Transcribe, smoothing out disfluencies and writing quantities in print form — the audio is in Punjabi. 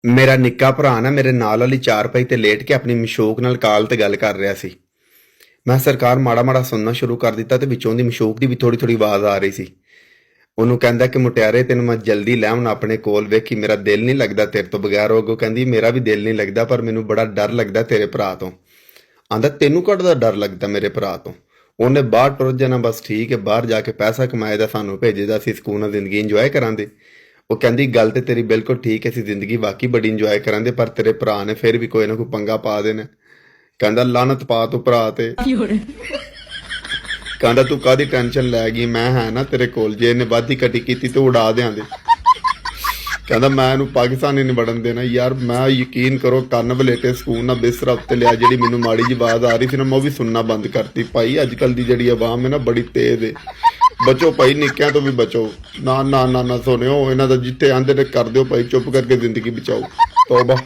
ਮੇਰਾ ਨਿੱਕਾ ਭਰਾ ਨਾ ਮੇਰੇ ਨਾਲ ਵਾਲੀ ਚਾਰਪਾਈ ਤੇ ਲੇਟ ਕੇ ਆਪਣੀ ਮਸ਼ੂਕ ਨਾਲ ਕਾਲ ਤੇ ਗੱਲ ਕਰ ਰਿਹਾ ਸੀ। ਮੈਂ ਸਰਕਾਰ ਮਾੜਾ ਮਾੜਾ ਸੁਣਨਾ ਸ਼ੁਰੂ ਕਰ ਦਿੱਤਾ ਤੇ ਵਿੱਚੋਂ ਦੀ ਮਸ਼ੂਕ ਦੀ ਵੀ ਥੋੜੀ ਥੋੜੀ ਆਵਾਜ਼ ਆ ਰਹੀ ਸੀ। ਉਹਨੂੰ ਕਹਿੰਦਾ ਕਿ ਮੁਟਿਆਰੇ ਤੈਨੂੰ ਮੈਂ ਜਲਦੀ ਲੈ ਆਉਣਾ ਆਪਣੇ ਕੋਲ, ਵੇਖੀ ਮੇਰਾ ਦਿਲ ਨਹੀਂ ਲੱਗਦਾ ਤੇਰੇ ਤੋਂ ਬਗੈਰ। ਉਹ ਅੱਗੋਂ ਕਹਿੰਦੀ ਮੇਰਾ ਵੀ ਦਿਲ ਨਹੀਂ ਲੱਗਦਾ, ਪਰ ਮੈਨੂੰ ਬੜਾ ਡਰ ਲੱਗਦਾ ਤੇਰੇ ਭਰਾ ਤੋਂ। ਆਂਦਾ ਤੈਨੂੰ ਘੱਟਦਾ ਡਰ ਲੱਗਦਾ ਮੇਰੇ ਭਰਾ ਤੋਂ? ਉਹਨੇ ਬਾਹਰ ਟੁਰ ਜਾਣਾ, ਬਸ ਠੀਕ ਹੈ, ਬਾਹਰ ਜਾ ਕੇ ਪੈਸਾ ਕਮਾਏਦਾ, ਸਾਨੂੰ ਭੇਜੇਦਾ, ਅਸੀਂ ਸਕੂਨ ਨਾਲ ਜ਼ਿੰਦਗੀ ਇੰਜੋਏ ਕਰਾਂਦੇ। ਉਹ ਕਹਿੰਦੀ ਗੱਲ ਤੇ ਤੇਰੀ ਬਿਲਕੁਲ ਠੀਕ ਹੈ, ਅਸੀਂ ਜ਼ਿੰਦਗੀ ਵਾਕਈ ਬੜੀ ਇੰਜੋਏ ਕਰਾਂਦੇ, ਪਰ ਤੇਰੇ ਭਰਾ ਨੇ ਫਿਰ ਵੀ ਕੋਈ ਨਾ ਕੋਈ ਪੰਗਾ ਪਾ ਦੇਣਾ। ਕਹਿੰਦਾ ਲਾਨਤ ਪਾ ਤੂੰ ਭਰਾ ਤੇ। ਕਹਿੰਦਾ ਤੂੰ ਕਾਹਦੀ ਟੈਨਸ਼ਨ ਲੈ ਗਈ, ਮੈਂ ਹੈ ਨਾ ਤੇਰੇ ਕੋਲ, ਜੇ ਇਹਨੇ ਵਾਧੀ ਕਟੀ ਕੀਤੀ ਤੇ ਉਡਾ ਦਿਆਂਦੇ। ਕਹਿੰਦਾ ਮੈਂ ਇਹਨੂੰ ਪਾਕਿਸਤਾਨੀ ਨਹੀਂ ਵੜਨ ਦੇਣਾ ਯਾਰ। ਮੈਂ ਯਕੀਨ ਕਰੋ ਕੰਨ ਵਲੇਟੇ ਸਕੂਨ ਨਾਲ ਬਿਸਤਰਾ ਉੱਤੇ ਲਿਆ, ਜਿਹੜੀ ਮੈਨੂੰ ਮਾੜੀ ਜਿਹੀ ਆਵਾਜ਼ ਆ ਰਹੀ ਸੀ ਨਾ ਮੈਂ ਉਹ ਵੀ ਸੁਣਨਾ ਬੰਦ ਕਰਤੀ। ਭਾਈ ਅੱਜ ਕੱਲ ਦੀ ਜਿਹੜੀ ਆਵਾਮ ਹੈ ਨਾ ਬੜੀ ਤੇਜ਼ ਹੈ, ਬਚੋ ਭਾਈ, ਨਿੱਕਿਆਂ ਤੋਂ ਵੀ ਬਚੋ। ਨਾ ਨਾ ਨਾ ਨਾ ਸੁਣਿਓ ਇਹਨਾਂ ਦਾ, ਜਿੱਥੇ ਆਂਦੇ ਨੇ ਕਰ ਦਿਓ ਭਾਈ, ਚੁੱਪ ਕਰਕੇ ਜ਼ਿੰਦਗੀ ਬਚਾਓ। ਤੋਬਾ।